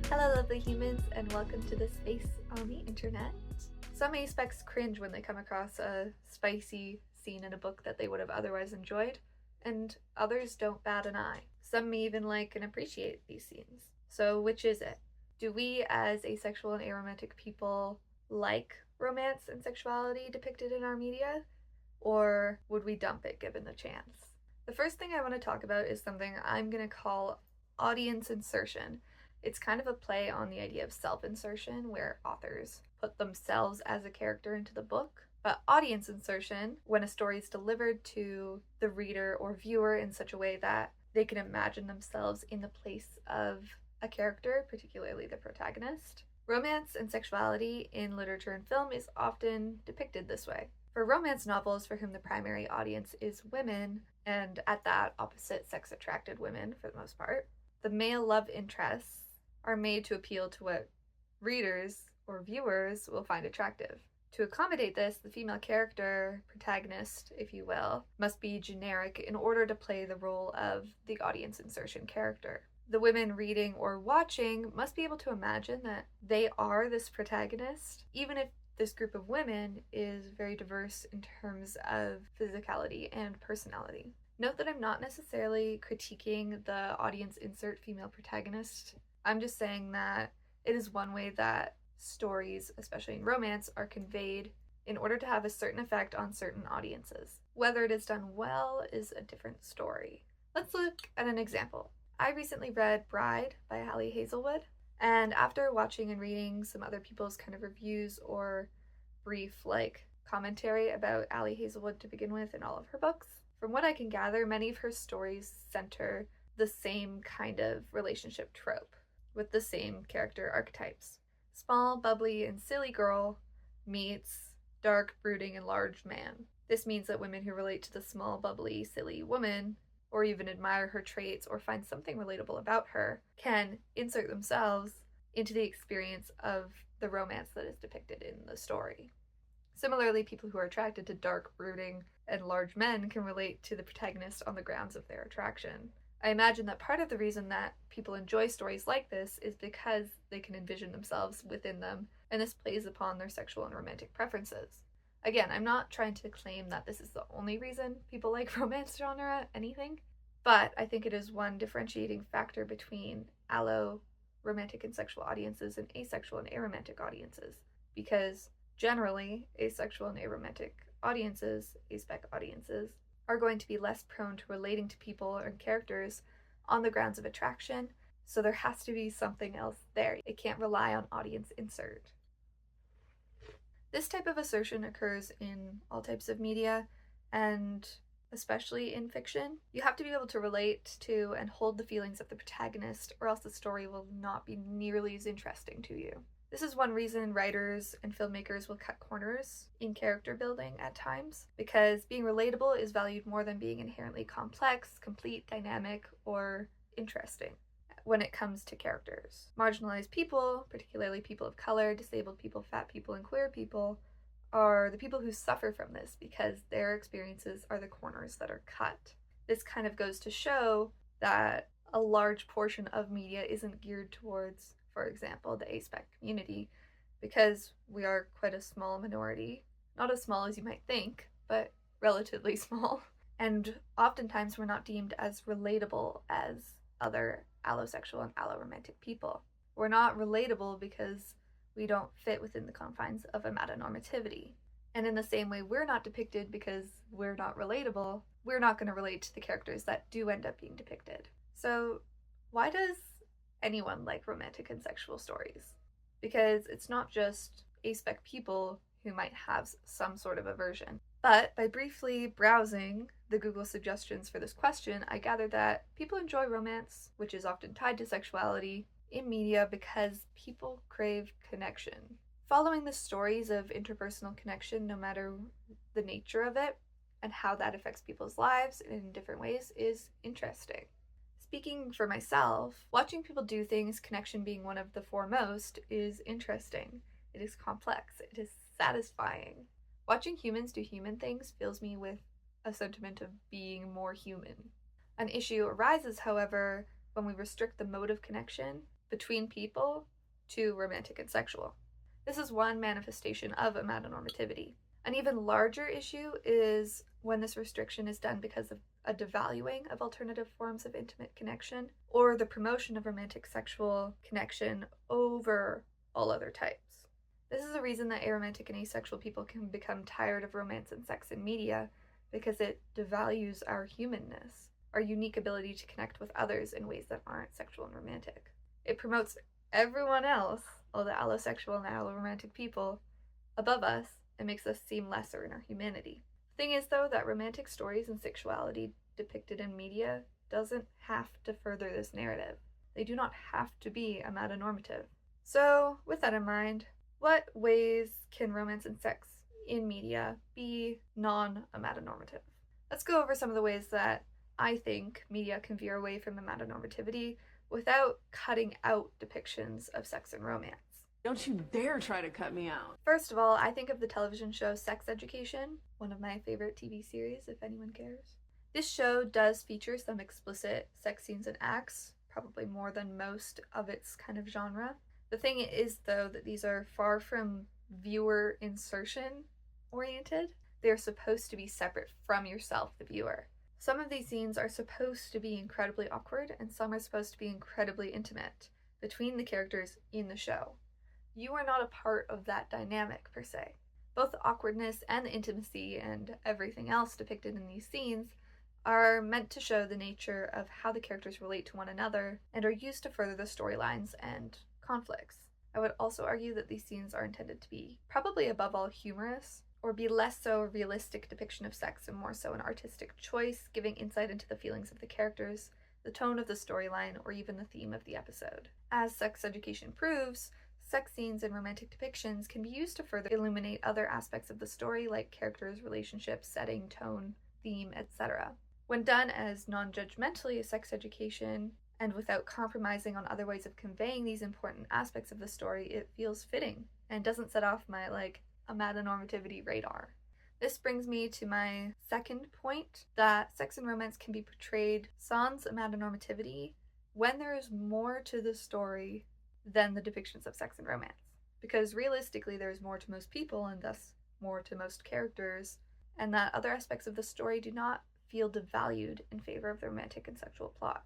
Hello lovely humans, and welcome to the space on the internet. Some aspecs cringe when they come across a spicy scene in a book that they would have otherwise enjoyed, and others don't bat an eye. Some may even like and appreciate these scenes. So which is it? Do we as asexual and aromantic people like romance and sexuality depicted in our media? Or would we dump it given the chance? The first thing I want to talk about is something I'm going to call audience insertion. It's kind of a play on the idea of self-insertion, where authors put themselves as a character into the book. But audience insertion, when a story is delivered to the reader or viewer in such a way that they can imagine themselves in the place of a character, particularly the protagonist. Romance and sexuality in literature and film is often depicted this way. For romance novels for whom the primary audience is women, and at that opposite sex attracted women for the most part, the male love interests are made to appeal to what readers or viewers will find attractive. To accommodate this, the female character, protagonist, if you will, must be generic in order to play the role of the audience insertion character. The women reading or watching must be able to imagine that they are this protagonist, even if this group of women is very diverse in terms of physicality and personality. Note that I'm not necessarily critiquing the audience insert female protagonist. I'm just saying that it is one way that stories, especially in romance, are conveyed in order to have a certain effect on certain audiences. Whether it is done well is a different story. Let's look at an example. I recently read Bride by Ali Hazelwood, and after watching and reading some other people's kind of reviews or brief commentary about Ali Hazelwood to begin with in all of her books, from what I can gather, many of her stories center the same kind of relationship trope with the same character archetypes. Small, bubbly, and silly girl meets dark, brooding, and large man. This means that women who relate to the small, bubbly, silly woman, or even admire her traits or find something relatable about her, can insert themselves into the experience of the romance that is depicted in the story. Similarly, people who are attracted to dark, brooding, and large men can relate to the protagonist on the grounds of their attraction. I imagine that part of the reason that people enjoy stories like this is because they can envision themselves within them, and this plays upon their sexual and romantic preferences. Again, I'm not trying to claim that this is the only reason people like romance genre, anything, but I think it is one differentiating factor between allo, romantic and sexual audiences, and asexual and aromantic audiences, because generally, asexual and aromantic audiences, aspec audiences, are going to be less prone to relating to people and characters on the grounds of attraction, so there has to be something else there. It can't rely on audience insert. This type of assertion occurs in all types of media, and especially in fiction. You have to be able to relate to and hold the feelings of the protagonist, or else the story will not be nearly as interesting to you. This is one reason writers and filmmakers will cut corners in character building at times, because being relatable is valued more than being inherently complex, complete, dynamic, or interesting when it comes to characters. Marginalized people, particularly people of color, disabled people, fat people, and queer people, are the people who suffer from this because their experiences are the corners that are cut. This kind of goes to show that a large portion of media isn't geared towards, for example, the aspec community, because we are quite a small minority. Not as small as you might think, but relatively small. And oftentimes we're not deemed as relatable as other allosexual and alloromantic people. We're not relatable because we don't fit within the confines of amatonormativity. And in the same way we're not depicted because we're not relatable, we're not going to relate to the characters that do end up being depicted. So why does anyone like romantic and sexual stories? Because it's not just aspec people who might have some sort of aversion. But by briefly browsing the Google suggestions for this question, I gathered that people enjoy romance, which is often tied to sexuality, in media because people crave connection. Following the stories of interpersonal connection, no matter the nature of it and how that affects people's lives in different ways, is interesting. Speaking for myself, watching people do things, connection being one of the foremost, is interesting. It is complex. It is satisfying. Watching humans do human things fills me with a sentiment of being more human. An issue arises, however, when we restrict the mode of connection between people to romantic and sexual. This is one manifestation of amatonormativity. An even larger issue is when this restriction is done because of a devaluing of alternative forms of intimate connection or the promotion of romantic sexual connection over all other types. This is a reason that aromantic and asexual people can become tired of romance and sex in media, because it devalues our humanness, our unique ability to connect with others in ways that aren't sexual and romantic. It promotes everyone else, all the allosexual and alloromantic people, above us, and makes us seem lesser in our humanity. The thing is, though, that romantic stories and sexuality depicted in media doesn't have to further this narrative. They do not have to be amatonormative. So, with that in mind, what ways can romance and sex in media be non-amatonormative? Let's go over some of the ways that I think media can veer away from amatonormativity without cutting out depictions of sex and romance. Don't you dare try to cut me out. First of all, I think of the television show Sex Education, one of my favorite TV series, if anyone cares. This show does feature some explicit sex scenes and acts, probably more than most of its kind of genre. The thing is, though, that these are far from viewer insertion oriented. They are supposed to be separate from yourself, the viewer. Some of these scenes are supposed to be incredibly awkward, and some are supposed to be incredibly intimate between the characters in the show. You are not a part of that dynamic, per se. Both the awkwardness and the intimacy and everything else depicted in these scenes are meant to show the nature of how the characters relate to one another and are used to further the storylines and conflicts. I would also argue that these scenes are intended to be probably above all humorous, or be less so a realistic depiction of sex and more so an artistic choice, giving insight into the feelings of the characters, the tone of the storyline, or even the theme of the episode. As Sex Education proves, sex scenes and romantic depictions can be used to further illuminate other aspects of the story, like characters, relationships, setting, tone, theme, etc. When done as non-judgmentally as sex education, and without compromising on other ways of conveying these important aspects of the story, it feels fitting and doesn't set off my, amatonormativity radar. This brings me to my second point, that sex and romance can be portrayed sans amatonormativity when there is more to the story than the depictions of sex and romance. Because realistically, there is more to most people, and thus more to most characters, and that other aspects of the story do not feel devalued in favor of the romantic and sexual plot.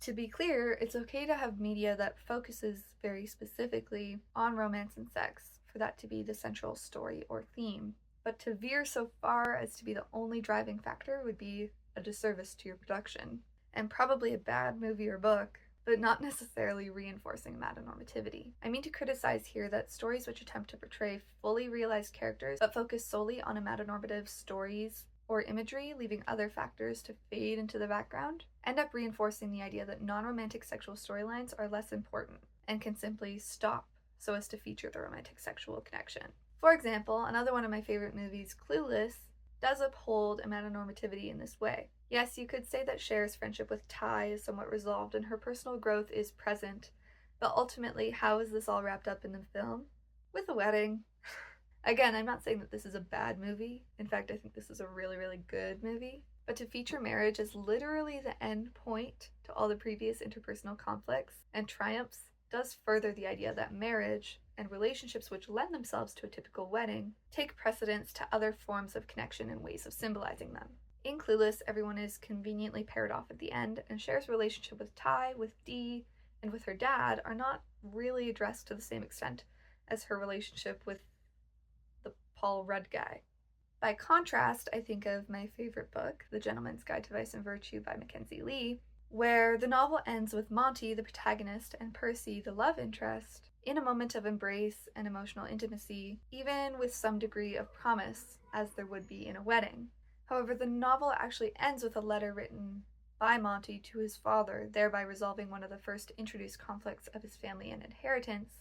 To be clear, it's okay to have media that focuses very specifically on romance and sex, for that to be the central story or theme. But to veer so far as to be the only driving factor would be a disservice to your production, and probably a bad movie or book, but not necessarily reinforcing amatonormativity. I mean to criticize here that stories which attempt to portray fully realized characters but focus solely on amatonormative stories or imagery, leaving other factors to fade into the background, end up reinforcing the idea that non-romantic sexual storylines are less important and can simply stop so as to feature the romantic sexual connection. For example, another one of my favorite movies, Clueless, does uphold amatonormativity in this way. Yes, you could say that Cher's friendship with Ty is somewhat resolved and her personal growth is present, but ultimately, how is this all wrapped up in the film? With a wedding. Again, I'm not saying that this is a bad movie. In fact, I think this is a really, really good movie. But to feature marriage as literally the end point to all the previous interpersonal conflicts and triumphs does further the idea that marriage and relationships which lend themselves to a typical wedding take precedence to other forms of connection and ways of symbolizing them. In Clueless, everyone is conveniently paired off at the end, and Cher's relationship with Ty, with Dee, and with her dad are not really addressed to the same extent as her relationship with the Paul Rudd guy. By contrast, I think of my favorite book, The Gentleman's Guide to Vice and Virtue by Mackenzie Lee, where the novel ends with Monty, the protagonist, and Percy, the love interest, in a moment of embrace and emotional intimacy, even with some degree of promise, as there would be in a wedding. However, the novel actually ends with a letter written by Monty to his father, thereby resolving one of the first introduced conflicts of his family and inheritance,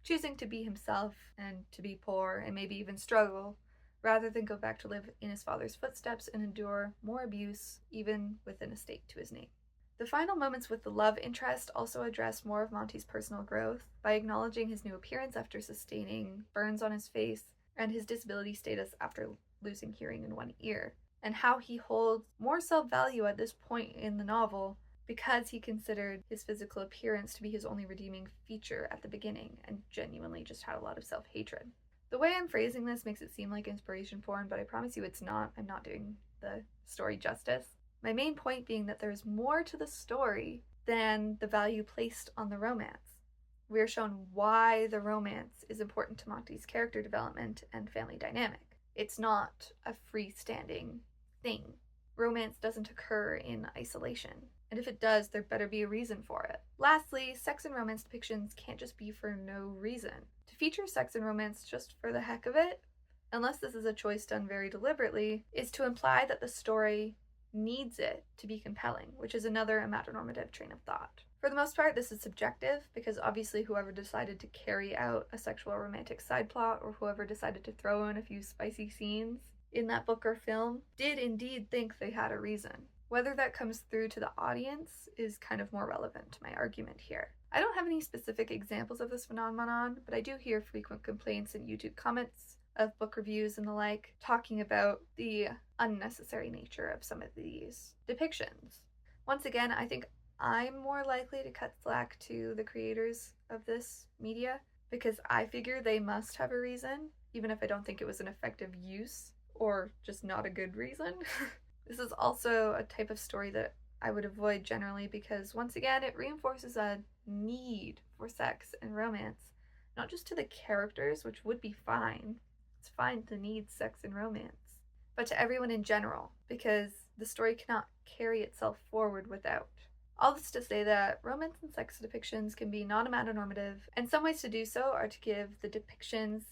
choosing to be himself and to be poor and maybe even struggle, rather than go back to live in his father's footsteps and endure more abuse, even with an estate to his name. The final moments with the love interest also address more of Monty's personal growth by acknowledging his new appearance after sustaining burns on his face and his disability status after losing hearing in one ear, and how he holds more self-value at this point in the novel because he considered his physical appearance to be his only redeeming feature at the beginning and genuinely just had a lot of self-hatred. The way I'm phrasing this makes it seem like inspiration porn, but I promise you it's not. I'm not doing the story justice. My main point being that there's more to the story than the value placed on the romance. We are shown why the romance is important to Monty's character development and family dynamic. It's not a freestanding thing. Romance doesn't occur in isolation, and if it does, there better be a reason for it. Lastly, sex and romance depictions can't just be for no reason. To feature sex and romance just for the heck of it, unless this is a choice done very deliberately, is to imply that the story needs it to be compelling, which is another amatonormative train of thought. For the most part, this is subjective, because obviously whoever decided to carry out a sexual romantic side plot, or whoever decided to throw in a few spicy scenes in that book or film, did indeed think they had a reason. Whether that comes through to the audience is kind of more relevant to my argument here. I don't have any specific examples of this phenomenon, but I do hear frequent complaints in YouTube comments of book reviews and the like, talking about the unnecessary nature of some of these depictions. Once again, I think I'm more likely to cut slack to the creators of this media, because I figure they must have a reason, even if I don't think it was an effective use or just not a good reason. This is also a type of story that I would avoid generally because, once again, it reinforces a need for sex and romance, not just to the characters, which would be fine. It's fine to need sex and romance, but to everyone in general, because the story cannot carry itself forward without. All this to say that romance and sex depictions can be non-amatonormative, and some ways to do so are to give the depictions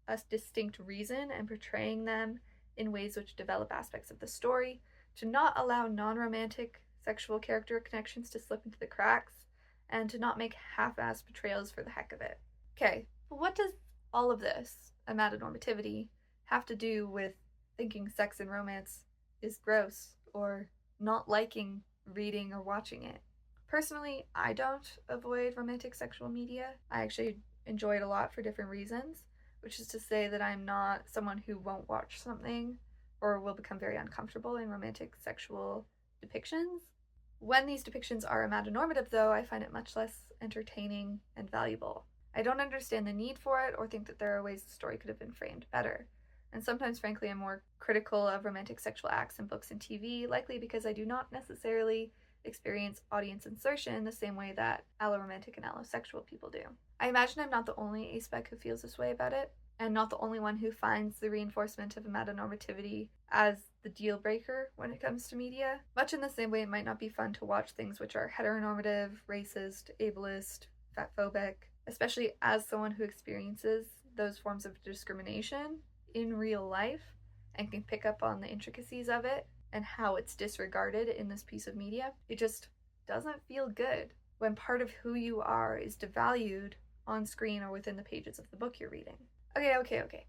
a distinct reason and portraying them in ways which develop aspects of the story, to not allow non-romantic sexual character connections to slip into the cracks, and to not make half-assed portrayals for the heck of it. Okay, but what does all of this, amatonormativity, have to do with thinking sex and romance is gross, or not liking reading or watching it? Personally, I don't avoid romantic sexual media. I actually enjoy it a lot for different reasons, which is to say that I'm not someone who won't watch something or will become very uncomfortable in romantic sexual depictions. When these depictions are amatonormative, though, I find it much less entertaining and valuable. I don't understand the need for it or think that there are ways the story could have been framed better. And sometimes, frankly, I'm more critical of romantic sexual acts in books and TV, likely because I do not necessarily experience audience insertion the same way that alloromantic and allosexual people do. I imagine I'm not the only aspec who feels this way about it, and not the only one who finds the reinforcement of amatonormativity as the deal breaker when it comes to media. Much in the same way it might not be fun to watch things which are heteronormative, racist, ableist, fatphobic, especially as someone who experiences those forms of discrimination in real life and can pick up on the intricacies of it and how it's disregarded in this piece of media. It just doesn't feel good when part of who you are is devalued on screen or within the pages of the book you're reading. Okay.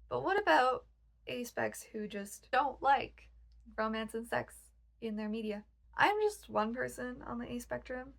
But what about aspecs who just don't like romance and sex in their media? I'm just one person on the A spectrum,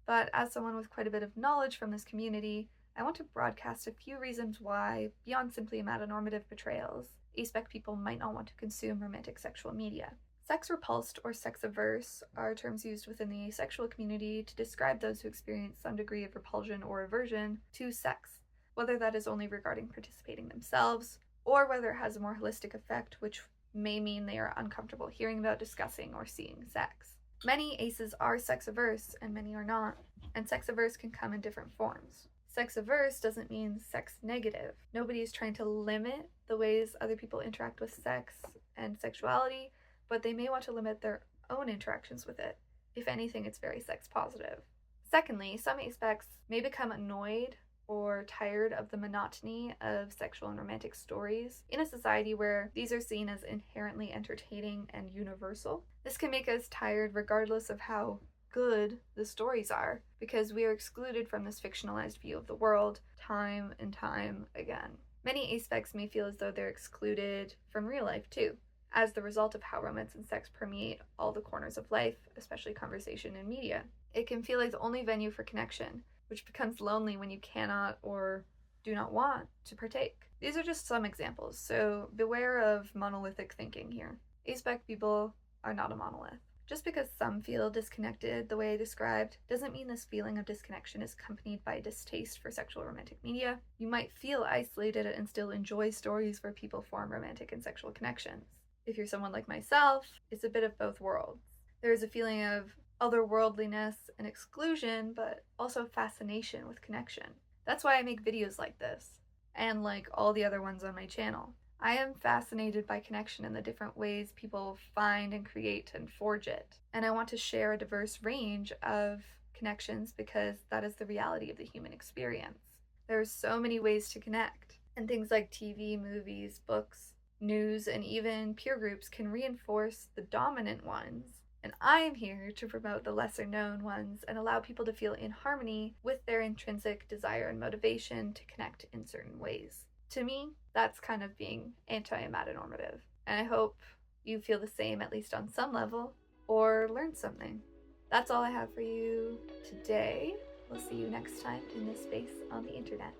but as someone with quite a bit of knowledge from this community, I want to broadcast a few reasons why, beyond simply amatonormative portrayals, aspec people might not want to consume romantic sexual media. Sex repulsed or sex averse are terms used within the asexual community to describe those who experience some degree of repulsion or aversion to sex, whether that is only regarding participating themselves, or whether it has a more holistic effect, which may mean they are uncomfortable hearing about, discussing, or seeing sex. Many aces are sex averse, and many are not, and sex averse can come in different forms. Sex averse doesn't mean sex negative. Nobody is trying to limit the ways other people interact with sex and sexuality, but they may want to limit their own interactions with it. If anything, it's very sex positive. Secondly, some aspecs may become annoyed or tired of the monotony of sexual and romantic stories in a society where these are seen as inherently entertaining and universal. This can make us tired regardless of how good the stories are, because we are excluded from this fictionalized view of the world time and time again. Many aspecs may feel as though they're excluded from real life too, as the result of how romance and sex permeate all the corners of life, especially conversation and media. It can feel like the only venue for connection, which becomes lonely when you cannot or do not want to partake. These are just some examples, so beware of monolithic thinking here. Aspec people are not a monolith. Just because some feel disconnected the way I described doesn't mean this feeling of disconnection is accompanied by distaste for sexual romantic media. You might feel isolated and still enjoy stories where people form romantic and sexual connections. If you're someone like myself, it's a bit of both worlds. There is a feeling of otherworldliness and exclusion, but also fascination with connection. That's why I make videos like this, and like all the other ones on my channel. I am fascinated by connection and the different ways people find and create and forge it. And I want to share a diverse range of connections because that is the reality of the human experience. There are so many ways to connect, and things like TV, movies, books, news, and even peer groups can reinforce the dominant ones. And I am here to promote the lesser known ones and allow people to feel in harmony with their intrinsic desire and motivation to connect in certain ways. To me, that's kind of being anti-amatonormative. And I hope you feel the same, at least on some level, or learn something. That's all I have for you today. We'll see you next time in this space on the internet.